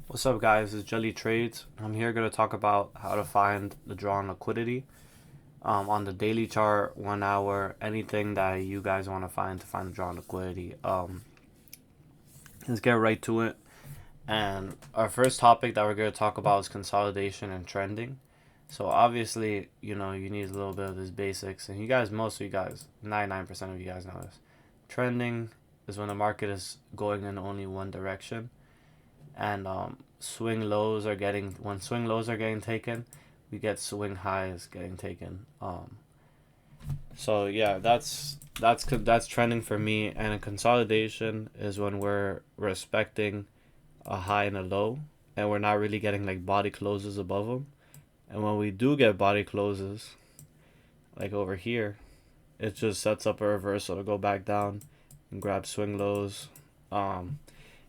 What's up, guys? It's Jelly Trades. I'm here going to talk about how to find the drawn liquidity on the daily chart, 1 hour, anything that you guys want to find the drawn liquidity. Let's get right to it. And our first topic that we're going to talk about is consolidation and trending. So obviously, you need a little bit of this basics, and most of you guys, 99% of you guys know this. Trending is when the market is going in only one direction, and when swing lows are getting taken, we get swing highs getting taken. So yeah, that's trending for me. And a consolidation is when we're respecting a high and a low, and we're not really getting like body closes above them. And when we do get body closes, like over here, it just sets up a reversal to go back down and grab swing lows. Um,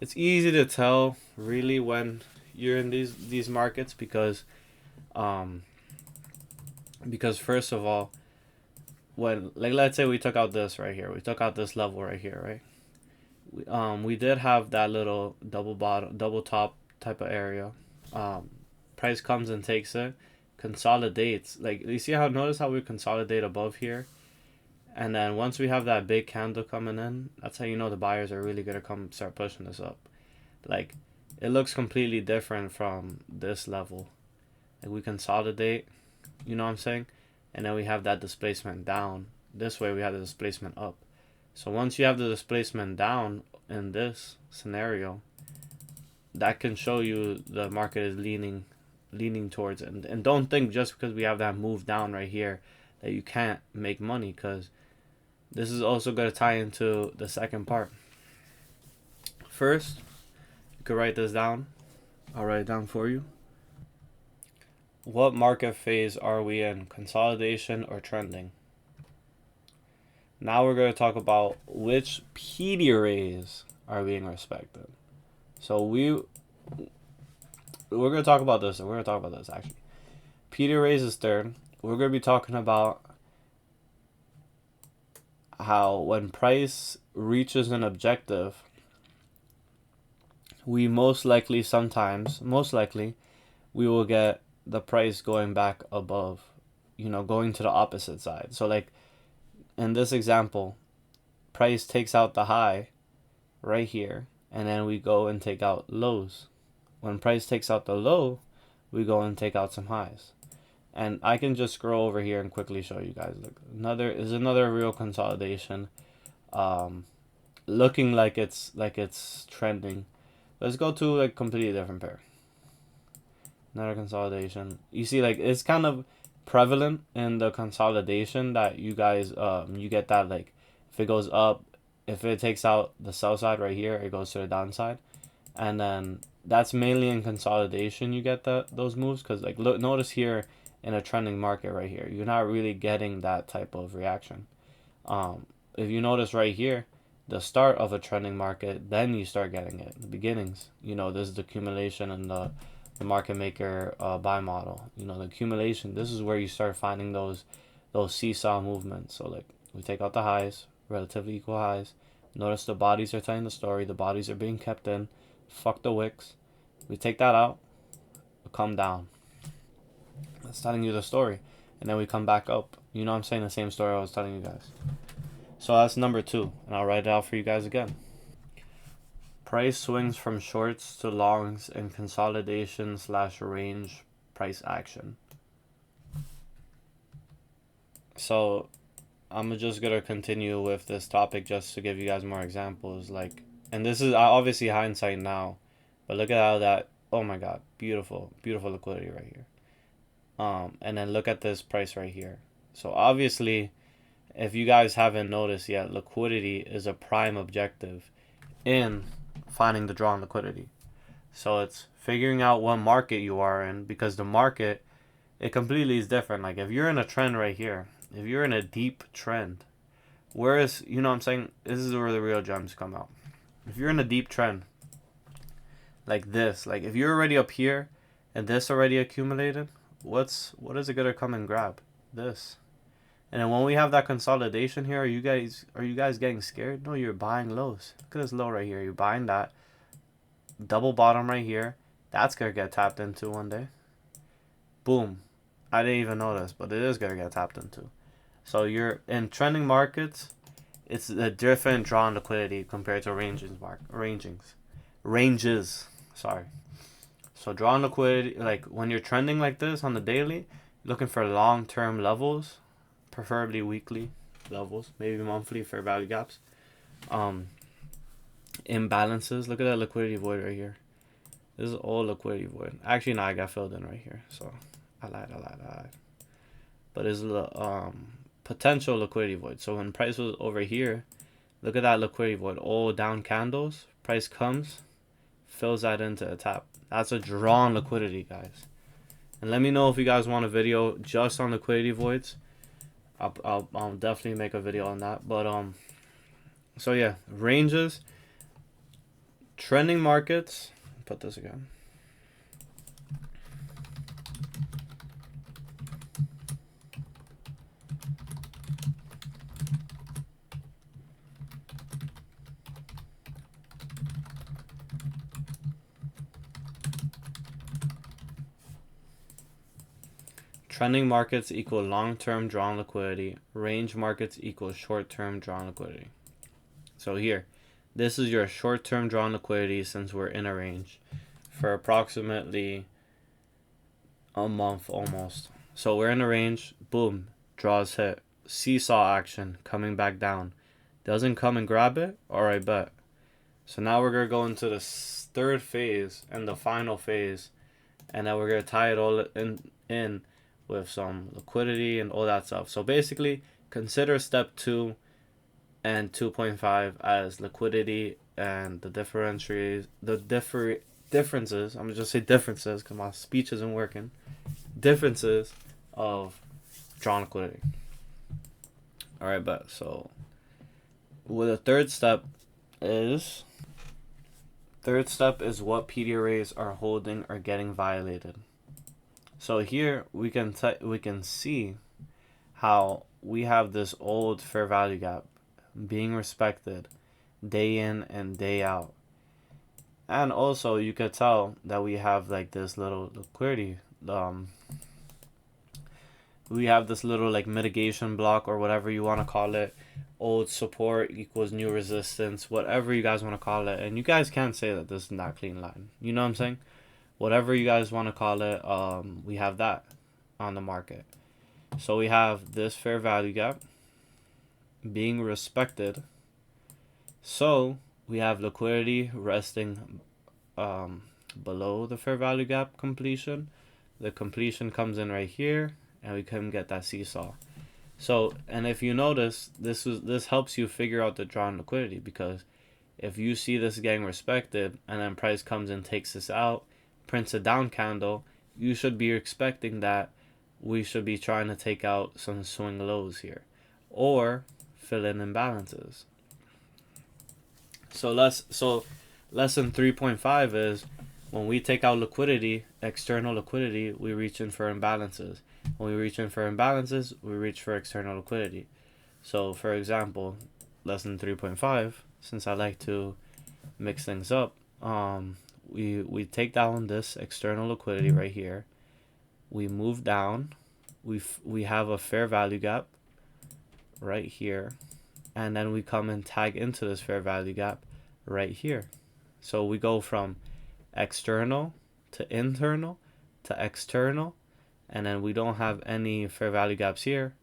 it's easy to tell really when you're in these markets um because first of all, when, like, let's say we took out this right here, we took out this level right here, right? We did have that little double top type of area. um Price comes and takes it, consolidates, like, you see how, notice how we consolidate above here, and then once we have that big candle coming in, that's how you know the buyers are really gonna come start pushing this up. Like, it looks completely different from this level. Like, we consolidate, you know what I'm saying? And then we have that displacement down. This way we have the displacement up. So once you have the displacement down in this scenario, that can show you the market is leaning towards it. And don't think just because we have that move down right here that you can't make money, because this is also going to tie into the second part. First, you could write this down. I'll write it down for you. What market phase are we in? Consolidation or trending? Now we're going to talk about which PD arrays are being respected. So we're going to talk about this. We're going to talk about this actually. PD arrays is third. We're going to be talking about how when price reaches an objective, we most likely we will get the price going back above, going to the opposite side. So, like, in this example, price takes out the high right here, and then we go and take out lows. When price takes out the low, we go and take out some highs. And I can just scroll over here and quickly show you guys. Look, another real consolidation, looking like it's trending. Let's go to a completely different pair. Another consolidation. You see, like, it's kind of prevalent in the consolidation that you guys you get that, like, if it goes up, if it takes out the sell side right here, it goes to the downside. And then that's mainly in consolidation you get those moves, because, like, look, notice here in a trending market right here, you're not really getting that type of reaction. If you notice right here, the start of a trending market, then you start getting it. The beginnings, this is the accumulation and the market maker buy model. The accumulation. This is where you start finding those seesaw movements. So, like, we take out the highs, relatively equal highs. Notice the bodies are telling the story. The bodies are being kept in. Fuck the wicks. We take that out. We come down. That's telling you the story. And then we come back up. You know what I'm saying? The same story I was telling you guys. So that's number 2. And I'll write it out for you guys again. Price swings from shorts to longs in consolidation/range price action. So I'm just gonna continue with this topic just to give you guys more examples. Like, and this is obviously hindsight now, but look at how that. Oh my God, beautiful, beautiful liquidity right here. And then look at this price right here. So obviously, if you guys haven't noticed yet, liquidity is a prime objective in finding the drawn liquidity. So it's figuring out what market you are in, because the market, it completely is different. Like, if you're in a trend right here, if you're in a deep trend, whereas, you know what I'm saying, this is where the real gems come out. If you're in a deep trend like this, like if you're already up here and this already accumulated, what is it gonna come and grab? This. And then when we have that consolidation here, are you guys getting scared? No, you're buying lows. Look at this low right here. You're buying that double bottom right here. That's gonna get tapped into one day. Boom. I didn't even notice, but it is gonna get tapped into. So you're in trending markets, it's a different drawn liquidity compared to ranges. Sorry. So drawn liquidity, like when you're trending like this on the daily, looking for long-term levels, preferably weekly levels, maybe monthly fair value gaps. Imbalances. Look at that liquidity void right here. This is all liquidity void. Actually, no, I got filled in right here. So I lied. But it's potential liquidity void. So when price was over here, look at that liquidity void. All down candles. Price comes, fills that into a tap. That's a drawn liquidity, guys. And let me know if you guys want a video just on liquidity voids. I'll definitely make a video on that. But so yeah, ranges, trending markets. Put this again. Trending markets equal long-term drawn liquidity. Range markets equal short-term drawn liquidity. So here, this is your short-term drawn liquidity since we're in a range for approximately a month almost. So we're in a range, boom, draws hit. Seesaw action, coming back down. Doesn't come and grab it? Alright, bet. So now we're going to go into the third phase and the final phase. And then we're going to tie it all in with some liquidity and all that stuff. So basically, consider step 2 and 2.5 as liquidity and the differences. I'm gonna just say differences because my speech isn't working. Differences of drawn liquidity. All right, but so with the third step is what PD arrays are holding or getting violated. So here we can see how we have this old fair value gap being respected day in and day out. And also you could tell that we have like this little liquidity, we have this little like mitigation block or whatever you want to call it. Old support equals new resistance, whatever you guys want to call it. And you guys can't say that this is not clean line. You know what I'm saying? Whatever you guys want to call it, we have that on the market. So we have this fair value gap being respected. So we have liquidity resting below the fair value gap completion. The completion comes in right here, and we can get that seesaw. So, and if you notice, this helps you figure out the drawn liquidity, because if you see this getting respected and then price comes and takes this out, prints a down candle, you should be expecting that we should be trying to take out some swing lows here or fill in imbalances. So lesson 3.5 is when we take out liquidity, external liquidity, we reach in for imbalances. When we reach in for imbalances, we reach for external liquidity. So for example, lesson 3.5, since I like to mix things up, we take down this external liquidity right here. We move down. We have a fair value gap right here, and then we come and tag into this fair value gap right here. So we go from external to internal to external, and then we don't have any fair value gaps here.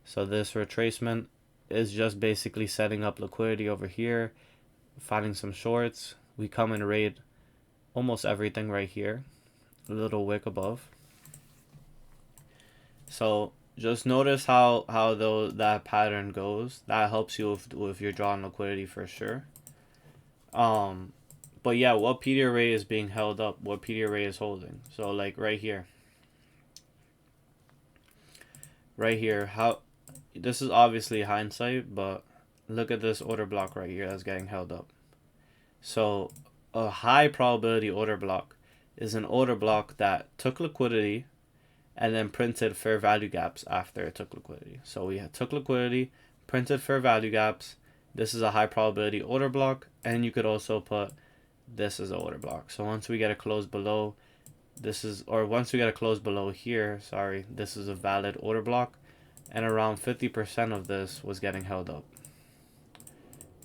So this retracement is just basically setting up liquidity over here, finding some shorts. We come and raid almost everything right here, a little wick above. So just notice how that pattern goes. That helps you with your drawing liquidity for sure. But yeah, what PD array is being held up? What PD array is holding? So like right here, how this is obviously hindsight, but look at this order block right here that's getting held up. So a high probability order block is an order block that took liquidity and then printed fair value gaps after it took liquidity. So we took liquidity, printed fair value gaps. This is a high probability order block, and you could also put this is the order block. So once we get a close below, this is, or once we get a close below here, sorry, this is a valid order block, and around 50% of this was getting held up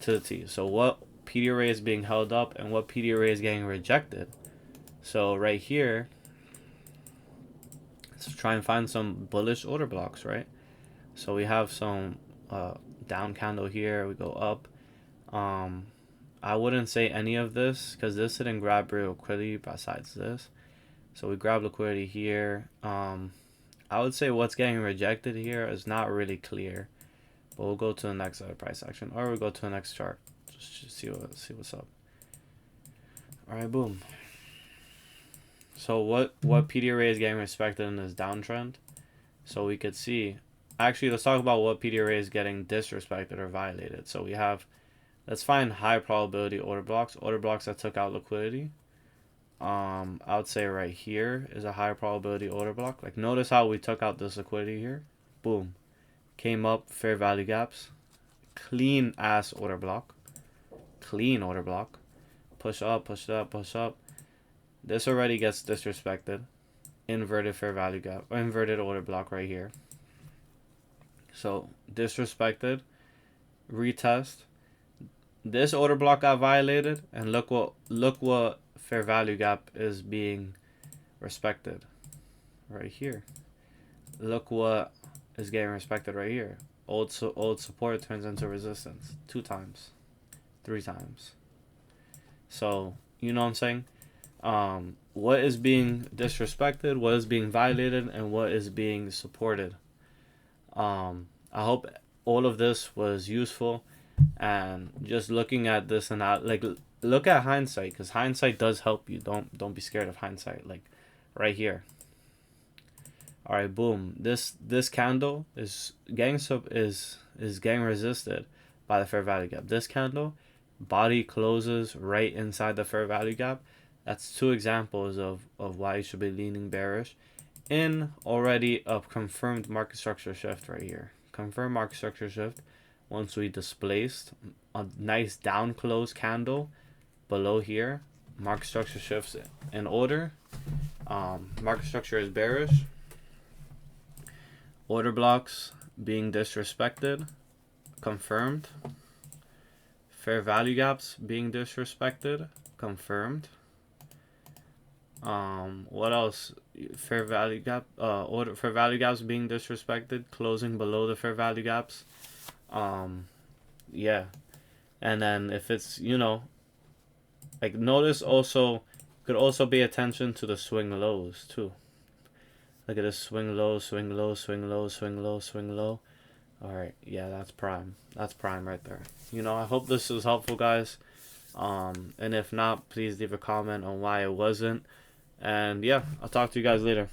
to the T. So what PD array is being held up and what PD array is getting rejected? So right here, let's try and find some bullish order blocks, right? So we have some down candle here, we go up. I wouldn't say any of this because this didn't grab real liquidity besides this. So we grab liquidity here. I would say what's getting rejected here is not really clear, but we'll go to the next price action, or we'll go to the next chart. Just see what's up. All right, boom. So what PD array is getting respected in this downtrend? So we could see, actually, let's talk about what PD array is getting disrespected or violated. So we have, let's find high probability order blocks that took out liquidity. I would say right here is a high probability order block. Like, notice how we took out this liquidity here. Boom. Came up, fair value gaps. Clean ass order block. Clean order block. Push up, push up, push up. This already gets disrespected. Inverted fair value gap, or inverted order block right here. So disrespected. Retest. This order block got violated, and look what fair value gap is being respected right here. Look what is getting respected right here. Old support turns into resistance 2 times, 3 times. So you know what I'm saying? What is being disrespected, what is being violated, and what is being supported. I hope all of this was useful, and just looking at this and that, like, look at hindsight, because hindsight does help you. Don't be scared of hindsight. Like right here. All right, boom. This candle is getting getting resisted by the fair value gap. This candle body closes right inside the fair value gap. That's 2 examples of why you should be leaning bearish in already a confirmed market structure shift right here. Confirmed market structure shift. Once we displaced a nice down close candle below here, market structure shifts in order. Market structure is bearish. Order blocks being disrespected, confirmed. Fair value gaps being disrespected, confirmed. What else? Fair value gap, fair value gaps being disrespected, closing below the fair value gaps. Yeah. And then if it's, like, notice also, could also pay attention to the swing lows too. Look at this, swing low, swing low, swing low, swing low, swing low. All right, yeah, that's prime. That's prime right there. I hope this was helpful, guys. And if not, please leave a comment on why it wasn't. And yeah, I'll talk to you guys later.